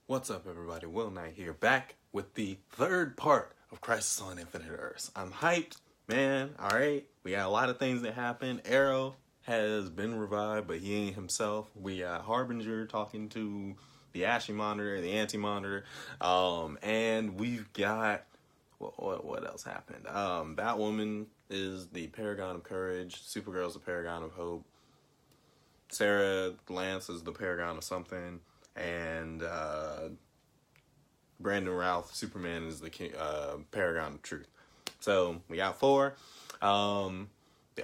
What's up, everybody? Will Knight here, back with the third part of Crisis on Infinite Earths. I'm hyped, man. Alright, we got a lot of things that happen. Arrow has been revived, but he ain't himself. We got Harbinger talking to the Ashy Monitor, the Anti-Monitor, and we've got... What else happened? Batwoman is the Paragon of Courage, Supergirl's the Paragon of Hope, Sarah Lance is the Paragon of something, and Brandon Routh, Superman, is the Paragon of Truth. So we got four. The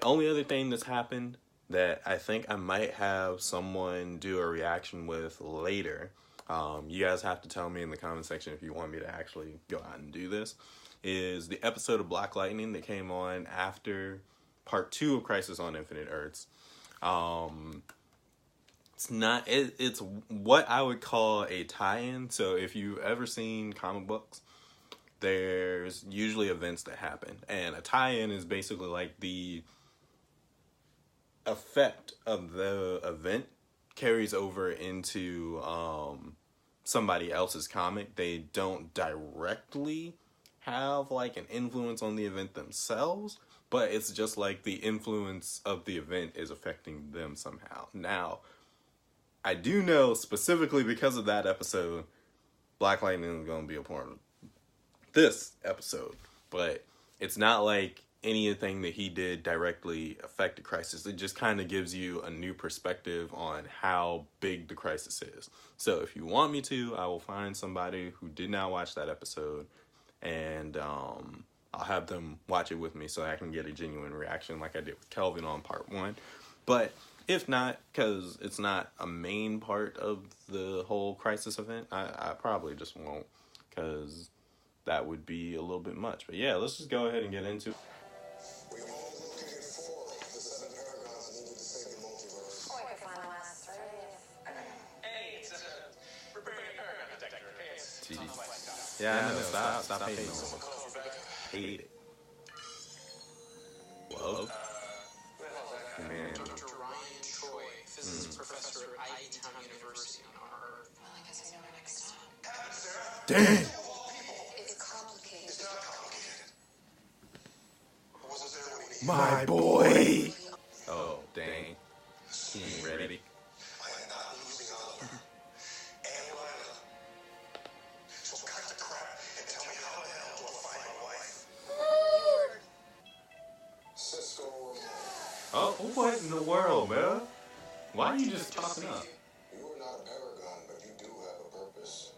only other thing that's happened that I think I might have someone do a reaction with later, you guys have to tell me in the comment section if you want me to actually go out and do this, is the episode of Black Lightning that came on after part 2 of Crisis on Infinite Earths. It's what I would call a tie-in. So if you've ever seen comic books, there's usually events that happen, and a tie-in is basically like the effect of the event carries over into somebody else's comic. They don't directly have like an influence on the event themselves, but it's just like the influence of the event is affecting them somehow. Now, I do know specifically because of that episode, Black Lightning is going to be a part of this episode, but it's not like anything that he did directly affected Crisis. It just kind of gives you a new perspective on how big the Crisis is. So if you want me to, I will find somebody who did not watch that episode, and I'll have them watch it with me so I can get a genuine reaction like I did with Kelvin on part 1. But if not, because it's not a main part of the whole Crisis event, I probably just won't, because that would be a little bit much. But yeah, let's just go ahead and get into it. We have all located 4 of the 7 paragons needed to save the multiverse. Or we could find the last 3. Hey, it's we're bringing a paragon detector, okay? It's on the west side. Yeah, I know. Stop hating on me. Hate it. Whoa. Man. Dr. Ryan Troy, physicist professor at Iton University on our Earth. Well, I guess we know where next stop. Dang! It's complicated. It's not complicated. I wasn't there when he... My boy! Oh, dang. He ain't ready. I am not losing Oliver. And Lila. So cut the crap and tell me how the hell do I find my wife? Cisco Ramon. Oh, what in the world, man? Why are you just popping up? You are not a paragon, but you do have a purpose.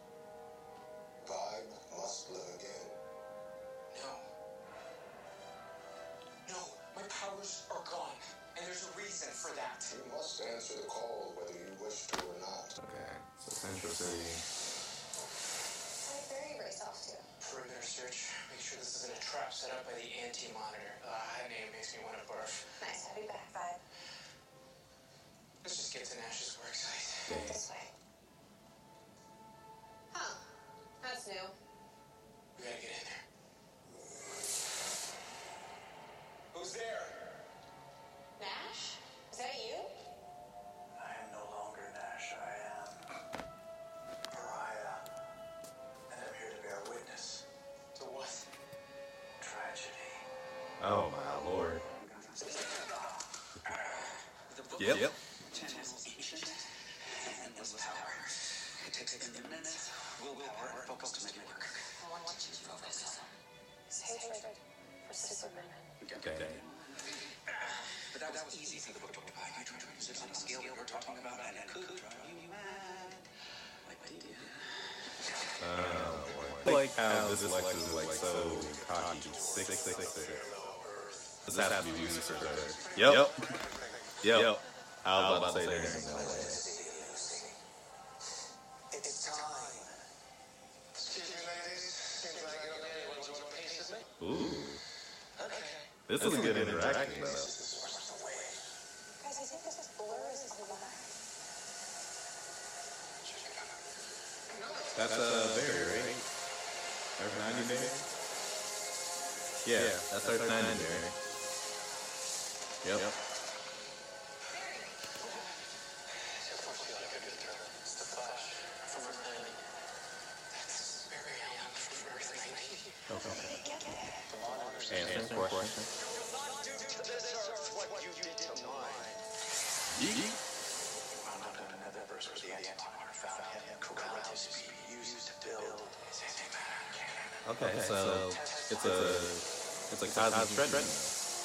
Vibe must live again. No, my powers are gone, and there's a reason for that. You must answer the call whether you wish to or not. Okay, so Central City. Where are you race off to? Perimeter search. Make sure this isn't a trap set up by the Anti-Monitor. That name makes me want to barf. Nice, I'll be back. Vibe. Let's just get to Nash's work site. Dang. This way. Huh. That's new. We gotta get in there. Who's there? Nash? Is that you? I am no longer Nash. I am Pariah. And I'm here to bear witness. To what? Tragedy. Oh, my lord. Yep. Channels ancient and this power. It takes immense willpower and focus to make it work. I want you to focus on his hatred for Superman. Okay. But that was easy for the book to buy. You tried to use it on a scale we were talking about, and it could drive you mad. Like they did. I like how this Lex is like so cocky. 666. This has to be used for Yep. I was about to say that. It's time. Excuse me, ladies. Seems like you're the ones who pace me. Ooh. This is a good interaction, though. Guys, I think this is Blur's alive. That's Barry, right? Earth 90 Barry? Yeah, that's Earth 90 Barry. Yep. It's the Flash from Earth 90. question. Yeet. Wound up in another verse where the anti-monitor found him and corralled his speed used to build his antimatter cannon. Okay, so it's a cosmic shred.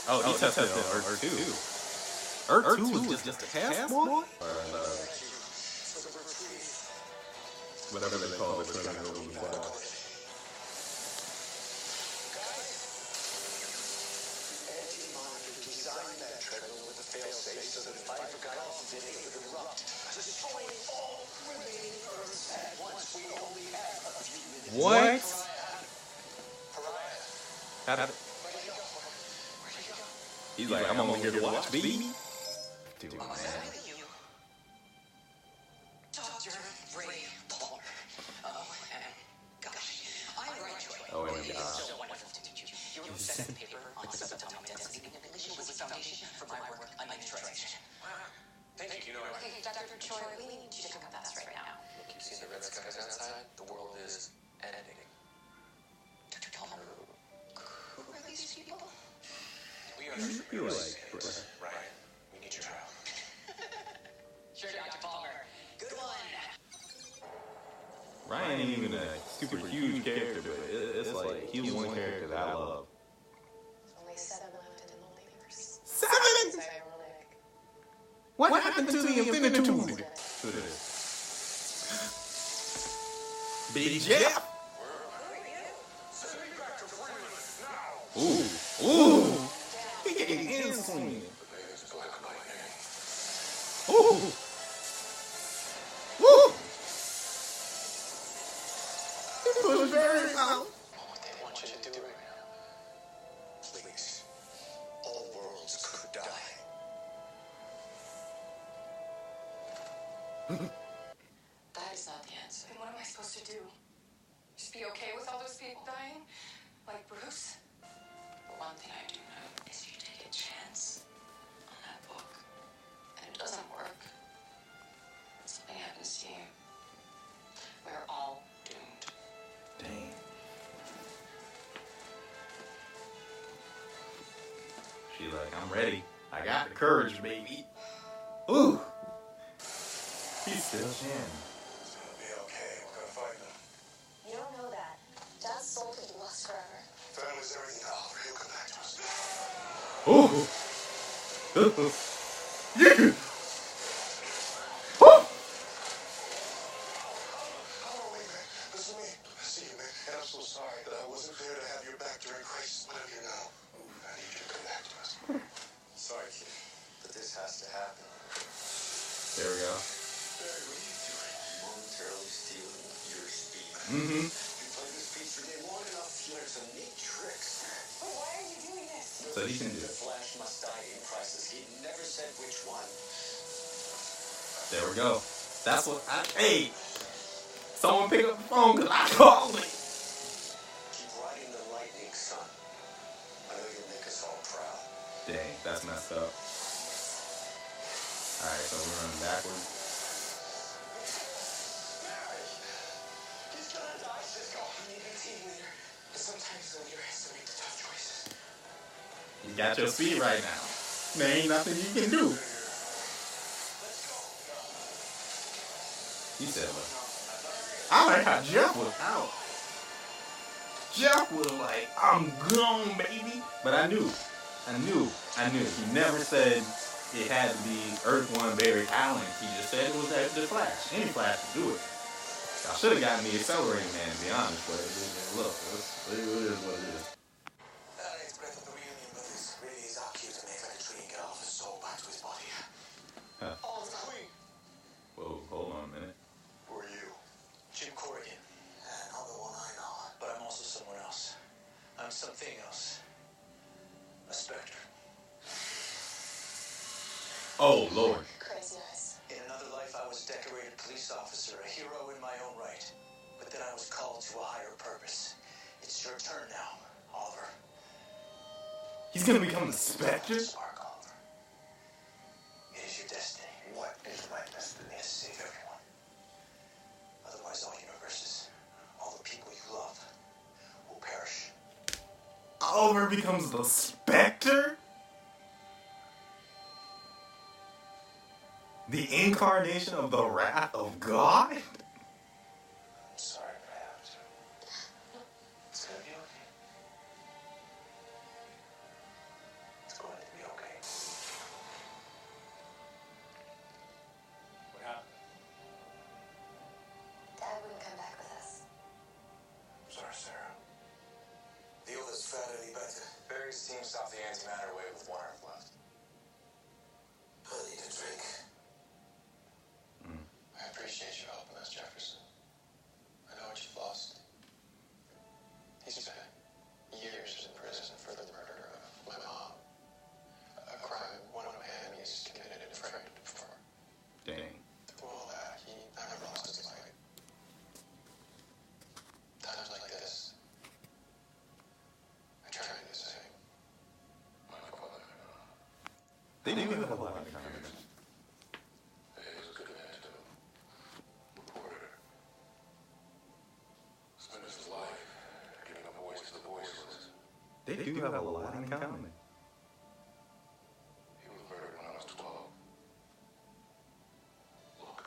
Oh, he tested it on Earth 2. Earth 2 was just a half boy? Or whatever they call it. Anti-monitor designed that treadmill with a failsafe so that if I forgot off of it, it would erupt, destroying all remaining Earths at once. We only have a few minutes. What? Pariah. How did He's like, I'm only here to watch, baby. Dude, man. Dr. Ray Palmer. Oh, and gosh, I'm Ray Joy. Oh, and It is so wonderful to meet you. Your recent paper on subatomic density manipulation was the foundation for my work on miniaturization. Thank you. You know, Okay, Dr. Choi, we need you to come with us right now. look, you've seen the red skies outside. The world is ending. Dr. Palmer, who are these people? We are You like, Ryan, we need your help. Sure, Dr. Palmer. Good one. Ryan ain't even a super huge character, but it's like he's one character that I love. Only 7 left in the multiverse. 7? Ironic. What happened to the Infinitude? Big Jeff? Ooh. Ooh. He getting in swinging. Ooh. Woo. He was very out. What they want you to do right now. Please. All worlds could die. That is not the answer. Then what am I supposed to do? Just be okay with all those people dying? Like Bruce? One thing I do know is you take a chance on that book, and it doesn't work. Something happens to you. We're all doomed. Dang. She's like, I'm ready. I got the courage, baby. Ooh. He's still chanting. It's gonna be okay. We're gonna find them. You don't know that. Dad's soul could be lost forever. Family's everything, Oliver. He'll come back to us. Ooh. Yeah. Ooh. Oh, wait, man. Listen to me. I see you, man. And I'm so sorry that I wasn't there to have your back during crisis, but I'm here now. I need you to come back to us. Sorry, kid, but this has to happen. There we go. Barry, what are you doing? Momentarily stealing your speed. Mm-hmm. You play this piece for day long enough, you learn some neat tricks. But why are you doing this? So he can do The it. Flash must die in crisis. He never said which one. There we go. That's what I. Hey! Someone pick up the phone because I called it. Keep riding the lightning, son. I know you'll make us all proud. Dang, that's messed up. Alright, so we're running backwards. Barry! He's gonna die, Cisco. You need a team leader. But sometimes the leader has to make the tough choices. You got your speed right now. There ain't nothing you can do. He said, look. I like how Jeff was out. Jeff was like, I'm gone, baby. But I knew. He never said it had to be Earth 1 Barry Allen. He just said it was the Flash. Any Flash could do it. I should have gotten the Accelerating Man, to be honest. But look, it is what it is. It's breath of the reunion, but this really is our cue to make like a tree and get all of his soul back to his body. Huh. Oh, the Queen! Whoa, hold on a minute. Who are you? Jim Corrigan, Another one I know. but I'm also someone else. I'm something else. A Spectre. Oh, Lord. Crazy eyes. In another life, I was a decorated police officer, a hero in my own right. But then I was called to a higher purpose. It's your turn now, Oliver. He's gonna become the Spectre? Spark, Oliver. It is your destiny. What is my destiny? To save everyone. Otherwise, all universes, all the people you love, will perish. Oh, over and becomes the Spectre? The incarnation of the wrath of God? I'm sorry, but I have to. It's gonna be okay. It's going to be okay. What happened? Dad wouldn't come back with us. I'm sorry, Sarah. The others fared any better? Barry's team stopped the antimatter wave with one Earth left. I need a drink. I appreciate you helping us, Jefferson. I know what you've lost. He spent years in prison for the murder of my mom. A crime one of my enemies committed and framed for. Dang. Through all that, he never lost his light. Times like this, I try to do the same. My father. They do have a lot in common. He was a good man, too. Reporter. Spent his life giving a voice to the voiceless. They do have a lot in common. He was murdered when I was 12. Look,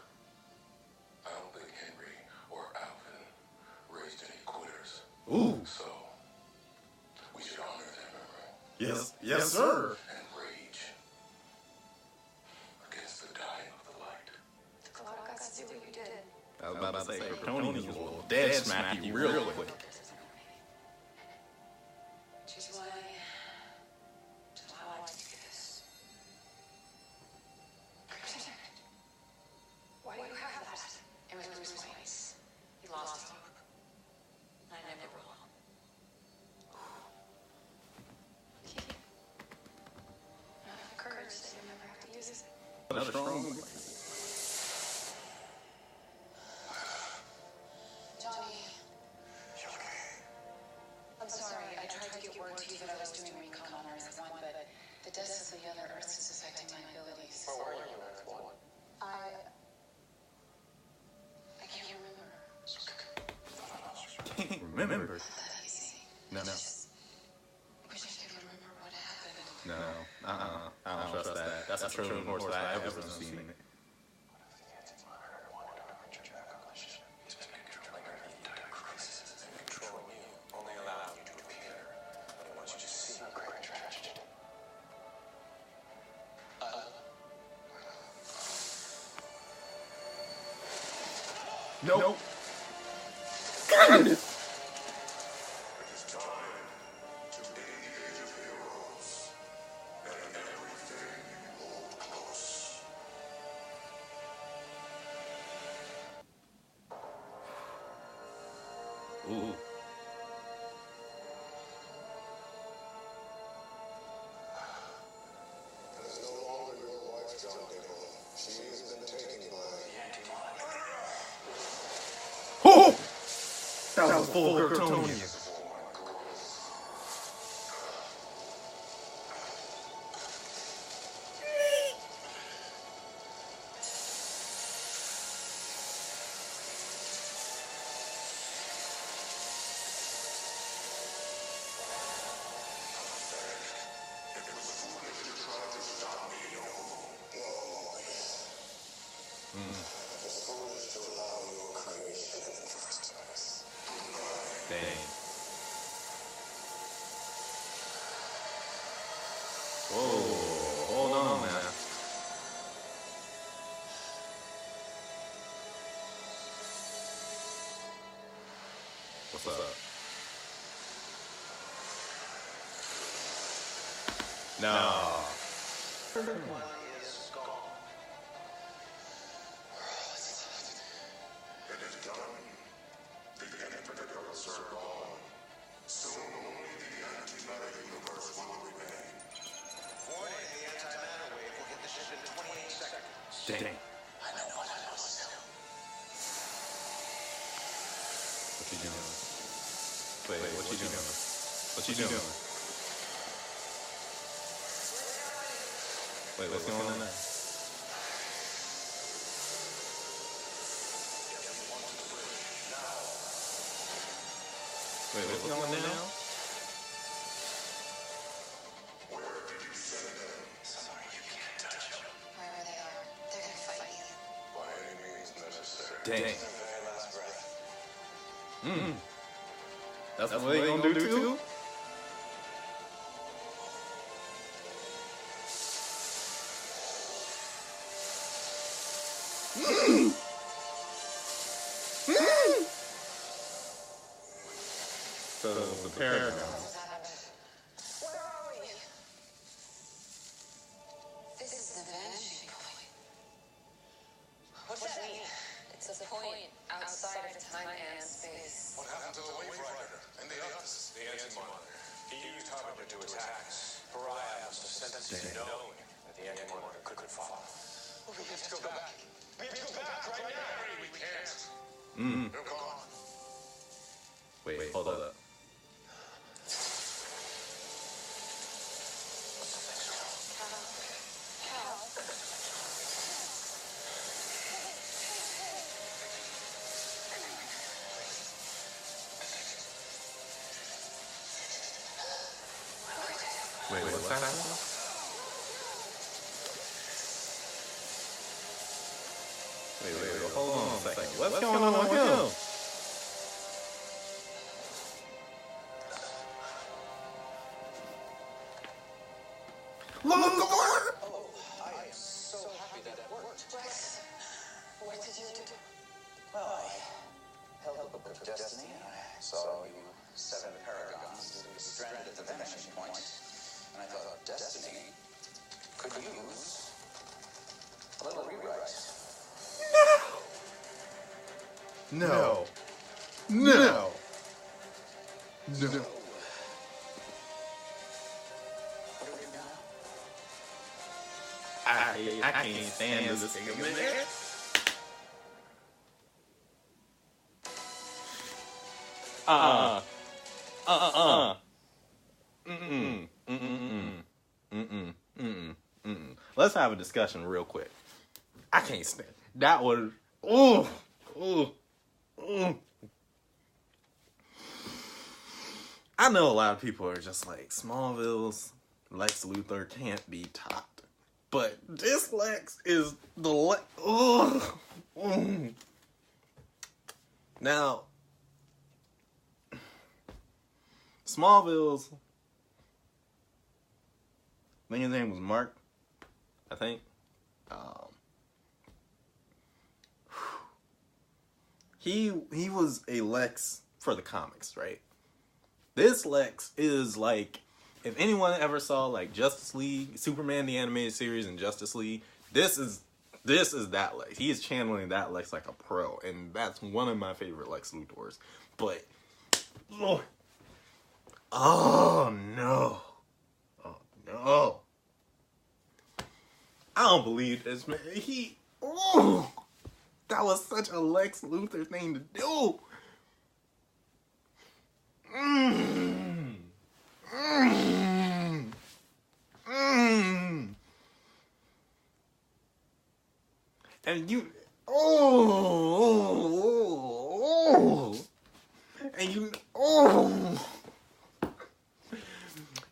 I don't think Henry or Alvin raised any quitters. Ooh. So, we should honor their memory Yes, sir. and rage against the dying of the light. A lot of guts to do what you did. I was about to say, Kryptonians will dead smack you real quick. Which is why I like to do this. Why do you have that? It was Bruce Wayne's. He lost hope. I never will. Keep the courage that you never have to use it. Another strong. Johnny, You okay? I'm sorry. I tried to get word to you that I was doing recon on Earth 1, but the deaths of the other Earths is affecting my abilities. Where were you, Earth 1? I can't remember. Can't remember. That easy. No. Just wish I could remember what happened. No. I don't trust that. That's a Trojan horse that I ever seen. He's been controlling our entire crisis and controlling you, only allowing you to appear. But I want you to see a great tragedy. Nope. It is time to be the age of heroes, and everything hold close. Ooh. That is no longer your wife, John Diggle. She has been taken by the anti-monitor. Oh! That was full Kryptonian. It was foolish to try to stop me, No. It was foolish to allow your creation in the first place. Dang. Whoa. Hold on, man. What's up? No. It is done. The anti-girls are gone. Soon only the antimatter universe will remain. Warning, the antimatter wave will hit the ship in 28 seconds. Dang. I know what I must do. What you doing? Wait, what you doing? What you doing? Wait, what's going on there? Wait, what's going on now? Dang. Very last breath. That's what they gonna do too? So the Paragon. Where are we? This is the vanishing point. What's that mean? It's a point outside of time and space. What happened to the Wave Rider and the others? The Anti-Monitor. He used Harbinger to attack us. Pariah must have sent us here knowing that the Anti-Monitor could follow. We have to go back. We have to go back right now. We can't. They're gone. Wait, hold up. Wait, what's happening? Wait, hold on a second. What's going on here? Luthor! I am so happy that it worked. Rex, what did you do? Well, I held up a book of destiny. I saw you 7 paragons stranded at the vanishing point. And I thought destiny could use a little rewrite. No. No. No. What do we do now? I can't stand this thing, man. Let's have a discussion real quick. I can't stand that was. I know a lot of people are just like Smallville's Lex Luthor can't be topped, but this Lex is the Lex. Now, Smallville's, I think his name was Mark, I think. He was a Lex for the comics, right? This Lex is like, if anyone ever saw like Justice League, Superman the animated series, and Justice League, this is that Lex. He is channeling that Lex like a pro, and that's one of my favorite Lex Luthors. But Lord, oh no, I don't believe this, man. That was such a Lex Luthor thing to do. And you,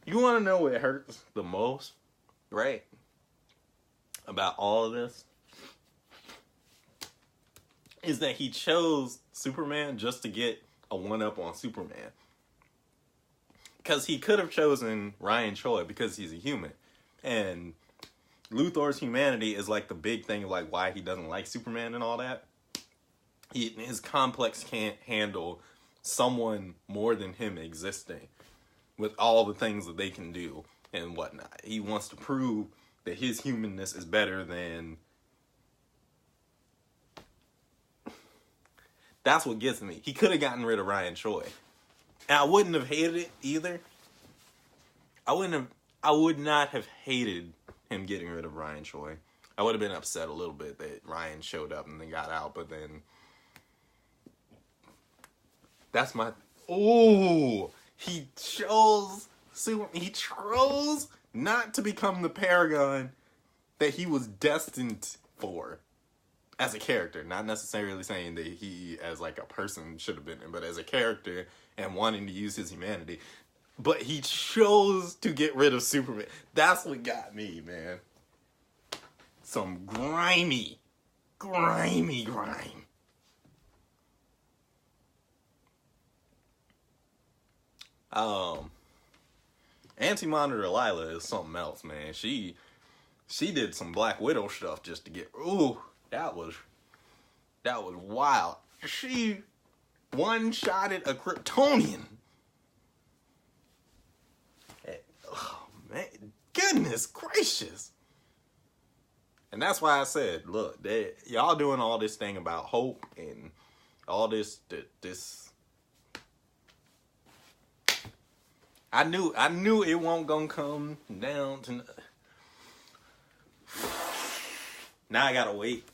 you want to know what hurts the most, right? About all of this is that he chose Superman just to get a one-up on Superman. Because he could have chosen Ryan Choi because he's a human. And Luthor's humanity is like the big thing of like why he doesn't like Superman and all that. His complex can't handle someone more than him existing with all the things that they can do and whatnot. He wants to prove that his humanness is better than... That's what gets me. He could have gotten rid of Ryan Choi. And I wouldn't have hated it either. I would not have hated him getting rid of Ryan Choi. I would have been upset a little bit that Ryan showed up and then got out, but then... That's my... Oh! He chose not to become the Paragon that he was destined for. As a character, not necessarily saying that he, as like a person, should have been in, but as a character and wanting to use his humanity. But he chose to get rid of Superman. That's what got me, man. Some grimy grime. Anti-Monitor Lila is something else, man. She did some Black Widow stuff just to get. Ooh, that was wild. She one-shotted a Kryptonian. Oh man, goodness gracious! And that's why I said, look, y'all doing all this thing about hope and all this. I knew it won't gonna come down to. Now I gotta wait.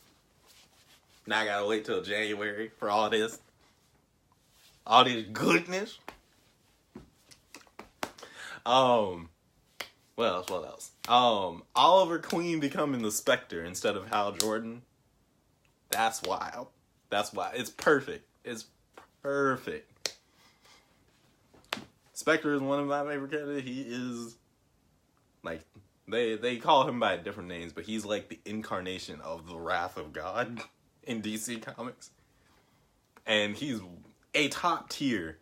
Now I gotta wait till January for all this goodness. What else? Oliver Queen becoming the Spectre instead of Hal Jordan. That's wild. That's why it's perfect. It's perfect. Spectre is one of my favorite characters. He is like they call him by different names, but he's like the incarnation of the wrath of God in DC Comics. And he's a top tier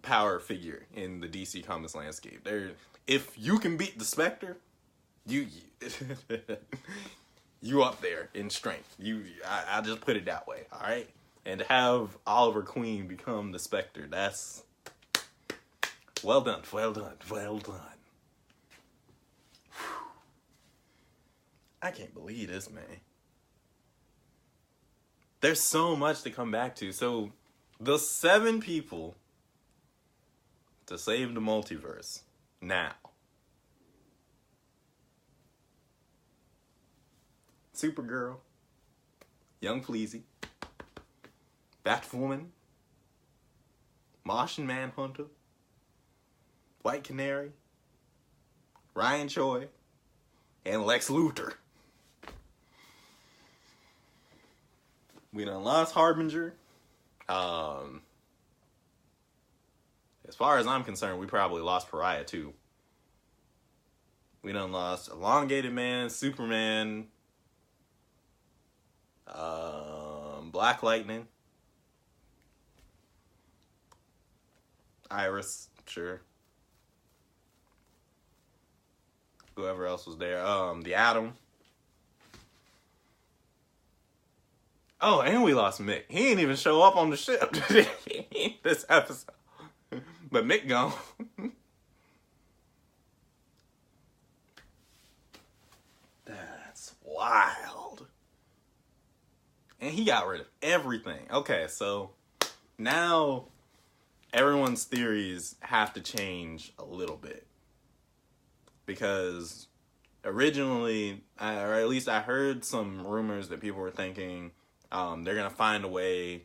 power figure in the DC Comics landscape. If you can beat the Spectre, you up there in strength. I just put it that way, all right? And to have Oliver Queen become the Spectre, that's well done. I can't believe this, man. There's so much to come back to. So, the 7 people to save the multiverse now. Supergirl, Young Fleazy, Batwoman, Martian Manhunter, White Canary, Ryan Choi, and Lex Luthor. We done lost Harbinger. As far as I'm concerned, we probably lost Pariah too. We done lost Elongated Man, Superman, Black Lightning, Iris, sure. Whoever else was there. The Atom. Oh, and we lost Mick. He didn't even show up on the ship this episode. But Mick gone. That's wild. And he got rid of everything. Okay, so now everyone's theories have to change a little bit. Because originally, or at least I heard some rumors that people were thinking they're going to find a way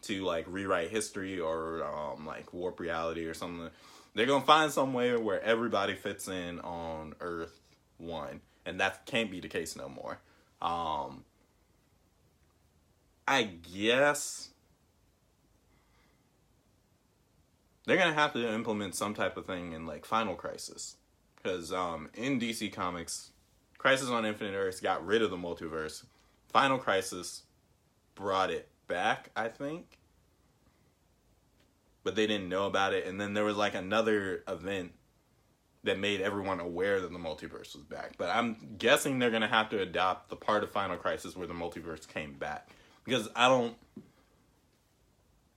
to like rewrite history or like warp reality or something. They're going to find some way where everybody fits in on Earth 1. And that can't be the case no more. I guess they're going to have to implement some type of thing in like Final Crisis. Because in DC Comics, Crisis on Infinite Earths got rid of the multiverse. Final Crisis brought it back, I think. But they didn't know about it. And then there was like another event that made everyone aware that the multiverse was back. But I'm guessing they're going to have to adopt the part of Final Crisis where the multiverse came back. Because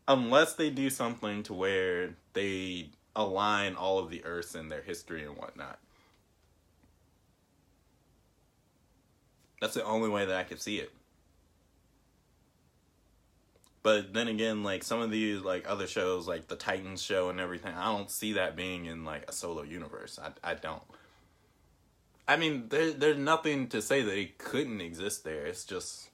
unless they do something to where they align all of the Earths and their history and whatnot. That's the only way that I could see it. But then again, like some of these like other shows, like the Titans show and everything, I don't see that being in like a solo universe. I don't. I mean, there's nothing to say that it couldn't exist there. It's just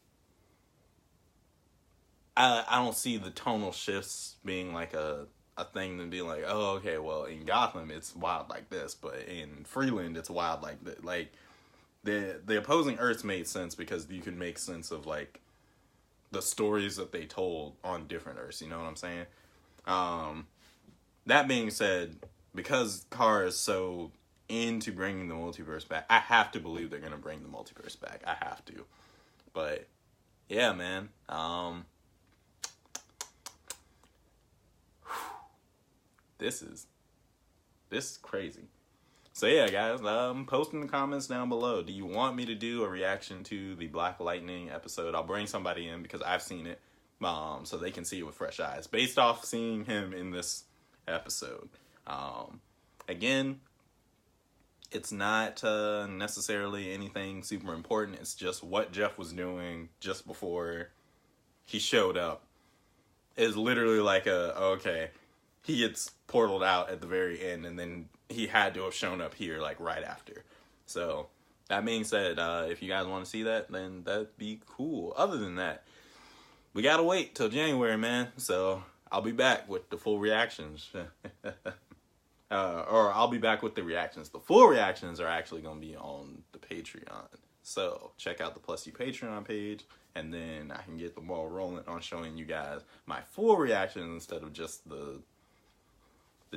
I don't see the tonal shifts being like a thing to be like, oh, okay, well, in Gotham, it's wild like this, but in Freeland, it's wild like that. Like, the opposing Earths made sense because you could make sense of, like, the stories that they told on different Earths, you know what I'm saying? That being said, because Kara is so into bringing the multiverse back, I have to believe they're going to bring the multiverse back. I have to. But, yeah, man. this is crazy. So yeah, guys, post in the comments down below. Do you want me to do a reaction to the Black Lightning episode? I'll bring somebody in because I've seen it, so they can see it with fresh eyes, based off seeing him in this episode. Again, it's not necessarily anything super important. It's just what Jeff was doing just before he showed up. It's literally like he gets portaled out at the very end, and then he had to have shown up here like right after. So that being said, if you guys want to see that, then that'd be cool. Other than that, we gotta wait till January, man. So I'll be back with the full reactions. Or I'll be back with the reactions. The full reactions are actually gonna be on the Patreon. So check out the Plus You Patreon page, and then I can get the ball rolling on showing you guys my full reactions instead of just the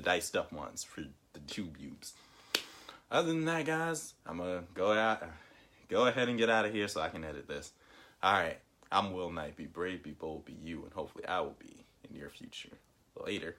diced up ones for the tubes. Other than that, guys, I'm gonna go ahead and get out of here so I can edit this. Alright, I'm Will Knight. Be brave, be bold, be you, and hopefully I will be in your future. Later.